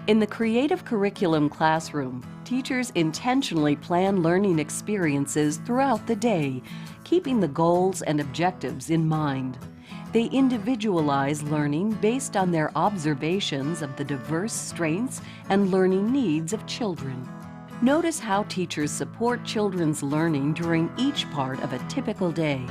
In the creative curriculum classroom, teachers intentionally plan learning experiences throughout the day, keeping the goals and objectives in mind. They individualize learning based on their observations of the diverse strengths and learning needs of children. Notice how teachers support children's learning during each part of a typical day.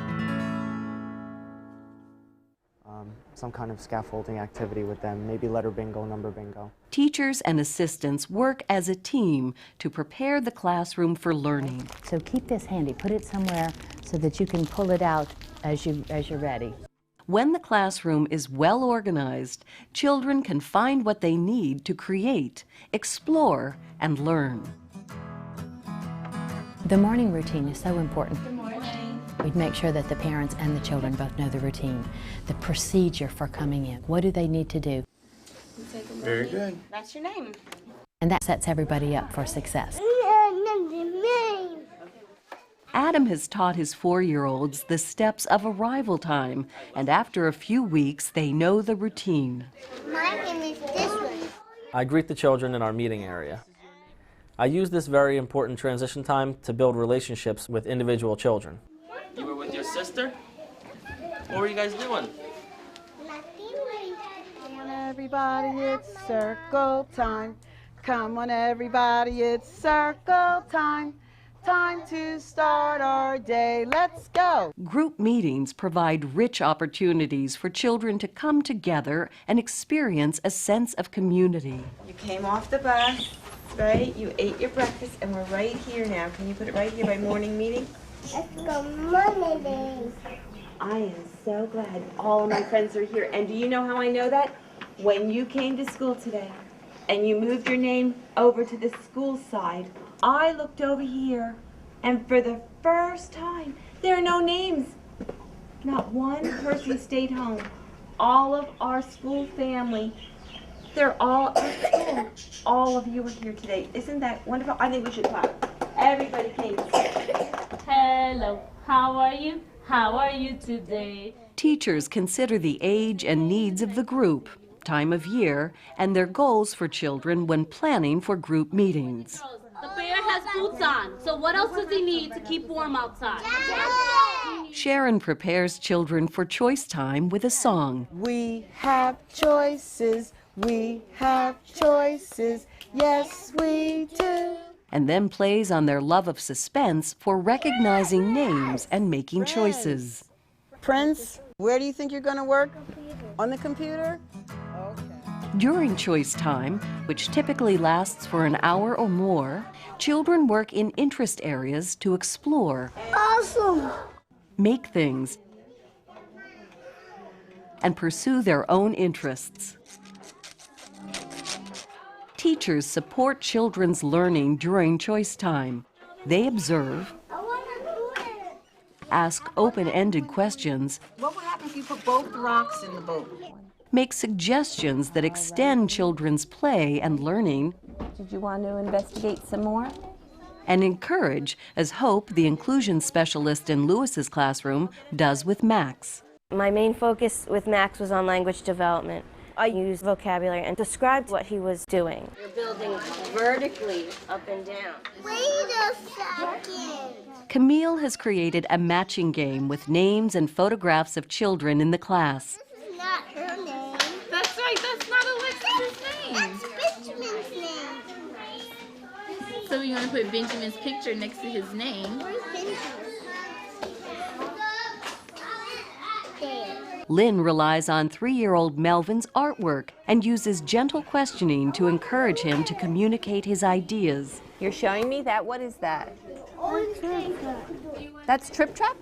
Some kind of scaffolding activity with them, maybe letter bingo, number bingo. Teachers and assistants work as a team to prepare the classroom for learning. So keep this handy, put it somewhere so that you can pull it out as you're ready. When the classroom is well organized, children can find what they need to create, explore, and learn. The morning routine is so important. We'd make sure that the parents and the children both know the routine, the procedure for coming in. What do they need to do? Very good. That's your name. And that sets everybody up for success. Adam has taught his 4-year-olds the steps of arrival time, and after a few weeks, they know the routine. My name is this one. I greet the children in our meeting area. I use this very important transition time to build relationships with individual children. You were with your sister? What were you guys doing? Come on everybody, it's circle time. Come on everybody, it's circle time. Time to start our day, let's go. Group meetings provide rich opportunities for children to come together and experience a sense of community. You came off the bus, right? You ate your breakfast, and we're right here now. Can you put it right here by morning meeting? Let's go morning. I am so glad all of my friends are here. And do you know how I know that? When you came to school today and you moved your name over to the school side, I looked over here, and for the first time, there are no names. Not one person stayed home. All of our school family, they're all at school. All of you are here today. Isn't that wonderful? I think we should clap. Everybody came. Hello, how are you? How are you today? Teachers consider the age and needs of the group, time of year, and their goals for children when planning for group meetings. The bear has boots on, so what else does he need to keep warm outside? Sharon prepares children for choice time with a song. We have choices, we have choices, yes we do. And then plays on their love of suspense for recognizing names and making choices. Prince, where do you think you're going to work? On the computer? Okay. During choice time, which typically lasts for an hour or more, children work in interest areas to explore, Awesome. make things, and pursue their own interests. Teachers support children's learning during choice time. They observe, ask open-ended questions, What would happen if you put both rocks in the boat? make suggestions that extend children's play and learning, Did you want to investigate some more? and encourage, as Hope, the inclusion specialist in Lewis's classroom, does with Max. My main focus with Max was on language development. I used vocabulary and described what he was doing. You're building vertically up and down. Wait a second. Camille has created a matching game with names and photographs of children in the class. This is not her name. That's right, that's not Alexis's name. That's Benjamin's name. So you're going to put Benjamin's picture next to his name. Where's Benjamin? There. Lynn relies on 3-year-old Melvin's artwork and uses gentle questioning to encourage him to communicate his ideas. You're showing me that? What is that? Trip. That's Trip Trap?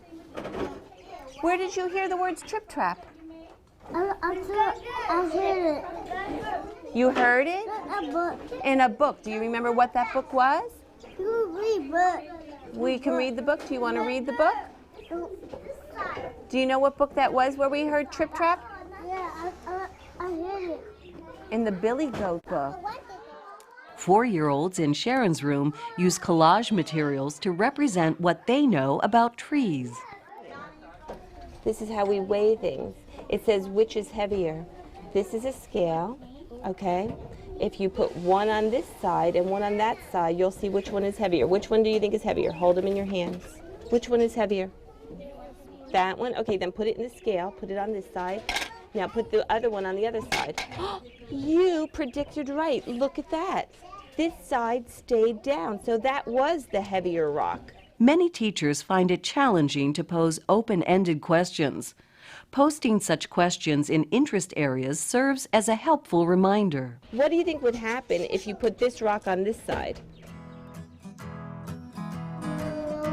Where did you hear the words Trip Trap? I heard it. You heard it? A book. In a book. Do you remember what that book was? You read book. We can read the book. Do you want to read the book? Do you know what book that was where we heard Trip Trap? Yeah, I heard it. In the Billy Goat book. 4-year-olds in Sharon's room use collage materials to represent what they know about trees. This is how we weigh things. It says which is heavier. This is a scale, okay? If you put one on this side and one on that side, you'll see which one is heavier. Which one do you think is heavier? Hold them in your hands. Which one is heavier? That one? Okay, then put it in the scale. Put it on this side. Now put the other one on the other side. You predicted right. Look at that. This side stayed down, so that was the heavier rock. Many teachers find it challenging to pose open-ended questions. Posting such questions in interest areas serves as a helpful reminder. What do you think would happen if you put this rock on this side?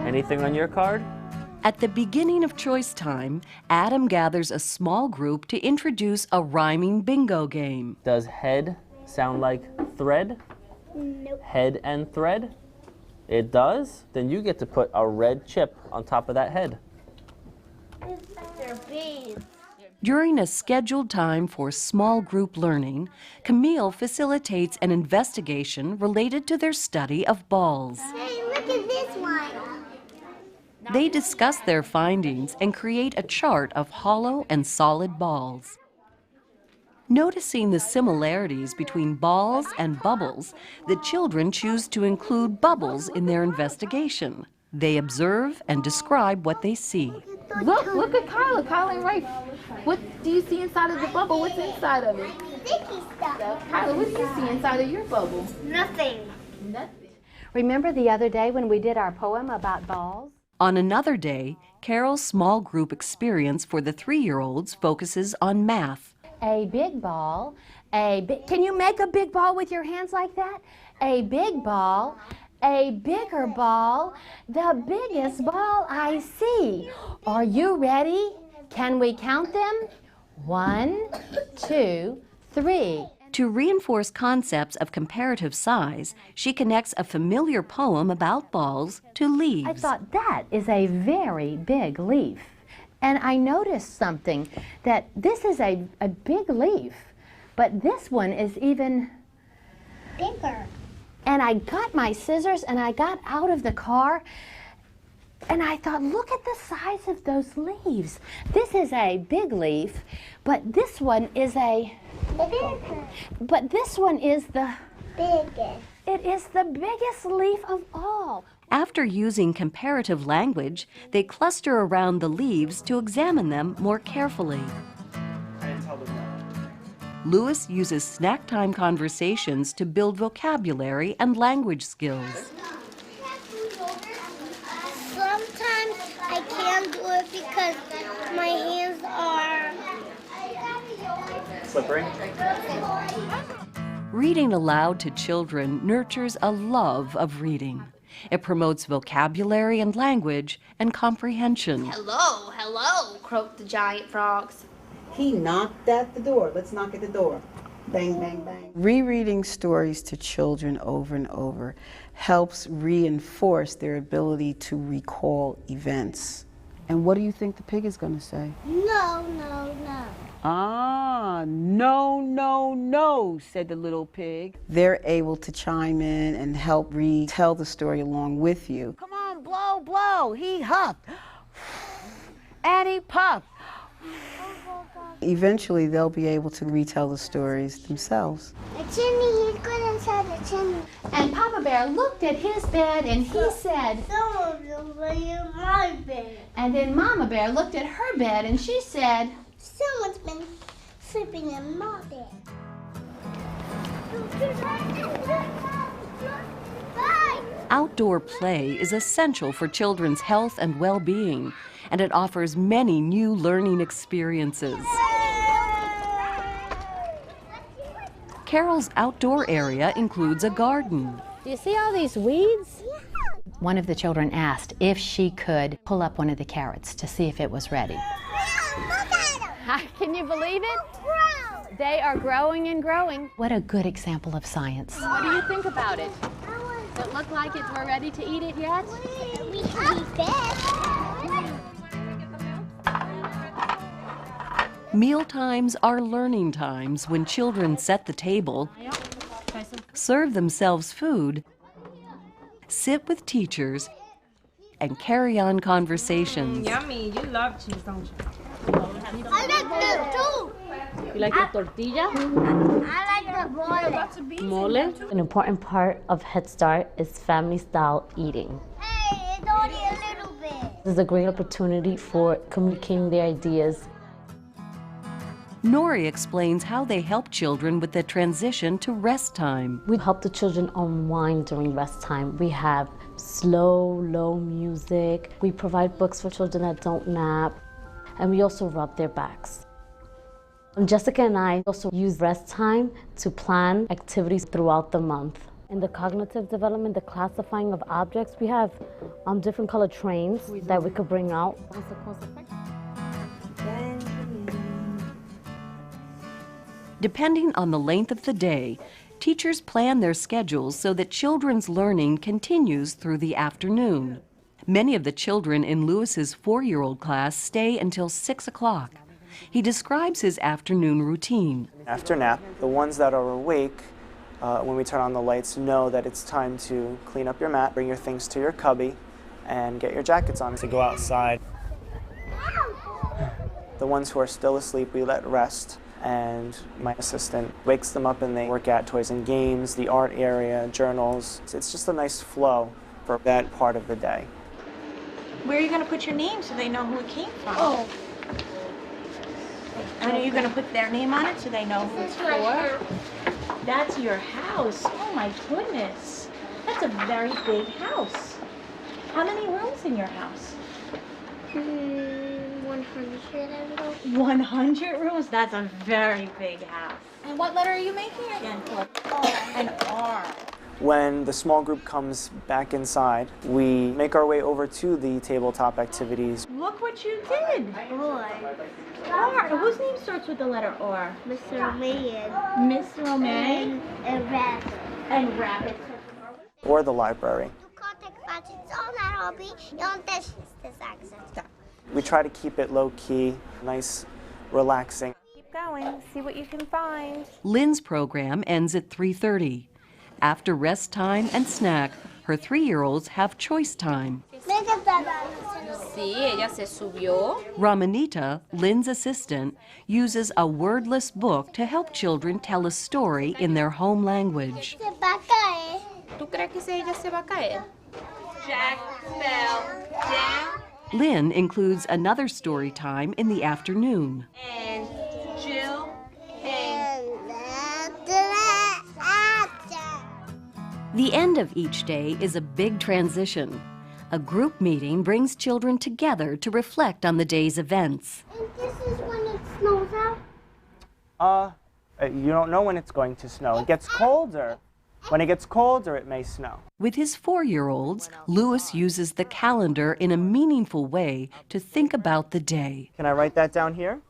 Anything on your card? At the beginning of choice time, Adam gathers a small group to introduce a rhyming bingo game. Does head sound like thread? Nope. Head and thread? It does? Then you get to put a red chip on top of that head. They're bees. During a scheduled time for small group learning, Camille facilitates an investigation related to their study of balls. Hey, look at this one. They discuss their findings and create a chart of hollow and solid balls. Noticing the similarities between balls and bubbles, the children choose to include bubbles in their investigation. They observe and describe what they see. Look at Kyla. Kyla and Rafe. What do you see inside of the bubble? What's inside of it? Sticky stuff. Kyla, what do you see inside of your bubble? Nothing. Nothing. Remember the other day when we did our poem about balls? On another day, Carol's small group experience for the 3-year-olds focuses on math. A big ball, can you make a big ball with your hands like that? A big ball, a bigger ball, the biggest ball I see. Are you ready? Can we count them? 1, 2, 3. To reinforce concepts of comparative size, she connects a familiar poem about balls to leaves. I thought that is a very big leaf. And I noticed something, that this is a big leaf, but this one is even Bigger. And I got my scissors and I got out of the car and I thought, look at the size of those leaves. This is a big leaf, but this one is but this one is the biggest. It is the biggest leaf of all. After using comparative language, they cluster around the leaves to examine them more carefully. Lewis uses snack time conversations to build vocabulary and language skills. Sometimes I can't do it because my hands are Slippery? Reading aloud to children nurtures a love of reading. It promotes vocabulary and language and comprehension. Hello, hello, croaked the giant frogs. He knocked at the door. Let's knock at the door. Bang, bang, bang. Rereading stories to children over and over helps reinforce their ability to recall events. And what do you think the pig is going to say? no, no, no. Ah, no, no, no, said the little pig. They're able to chime in and help retell the story along with you. Come on, blow, blow. He huffed. And he puffed. Eventually, they'll be able to retell the stories themselves. The chimney, he's going inside the chimney. And Papa Bear looked at his bed and he said, some of them were in my bed. and then Mama Bear looked at her bed and she said, Someone's been sleeping in my bed. Bye. Outdoor play is essential for children's health and well-being, and it offers many new learning experiences. Carol's outdoor area includes a garden. do you see all these weeds? One of the children asked if she could pull up one of the carrots to see if it was ready. Can you believe it? They are growing and growing. What a good example of science. What do you think about it? Does it look like we're ready to eat it yet? We can eat fish. Meal times are learning times when children set the table, serve themselves food, sit with teachers, and carry on conversations. Yummy, you love cheese, don't you? I like that too. You like the tortilla? I like the mole. Mole? An important part of Head Start is family-style eating. Hey, it's only a little bit. This is a great opportunity for communicating their ideas. Nori explains how they help children with the transition to rest time. We help the children unwind during rest time. We have slow, low music. We provide books for children that don't nap. And we also rub their backs. Jessica and I also use rest time to plan activities throughout the month. In the cognitive development, the classifying of objects, we have different color trains that we could bring out. Depending on the length of the day, teachers plan their schedules so that children's learning continues through the afternoon. Many of the children in Lewis's 4-year-old class stay until 6 o'clock. He describes his afternoon routine. After nap, the ones that are awake, when we turn on the lights, know that it's time to clean up your mat, bring your things to your cubby, and get your jackets on to go outside. The ones who are still asleep, we let rest. And my assistant wakes them up and they work at toys and games, the art area, journals. It's just a nice flow for that part of the day. Where are you going to put your name so they know who it came from? Oh. And are you going to put their name on it so they know who it's for? That's your house. Oh my goodness. That's a very big house. How many rooms in your house? 100. 100 rooms? That's a very big house. And what letter are you making again? An R. When the small group comes back inside, we make our way over to the tabletop activities. Look what you did. R. Whose name starts with the letter R? Mr. Romay. Miss Romay. And Rabbit. And Rabbit. Or the library. We try to keep it low-key, nice, relaxing. Keep going, see what you can find. Lynn's program ends at 3:30. After rest time and snack, her 3-year-olds have choice time. Sí, ella se subió. Ramanita, Lynn's assistant, uses a wordless book to help children tell a story in their home language. ¿Tú crees que ella se va a caer? Jack fell down. Lynn includes another story time in the afternoon. And Jill came. The end of each day is a big transition. A group meeting brings children together to reflect on the day's events. And this is when it snows out? You don't know when it's going to snow. It gets colder. When it gets colder, it may snow. With his 4-year-olds, Lewis uses the calendar in a meaningful way to think about the day. Can I write that down here?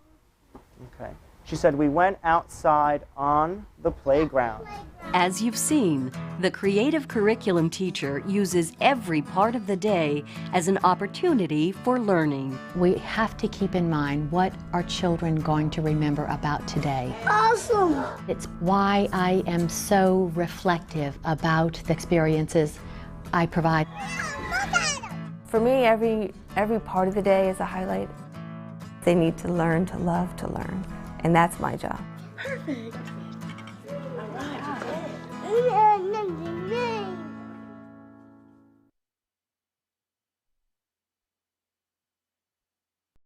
Okay. She said, we went outside on the playground. As you've seen, the creative curriculum teacher uses every part of the day as an opportunity for learning. We have to keep in mind what are children going to remember about today. Awesome! It's why I am so reflective about the experiences I provide. For me, every part of the day is a highlight. They need to learn to love to learn, and that's my job. Perfect. All right.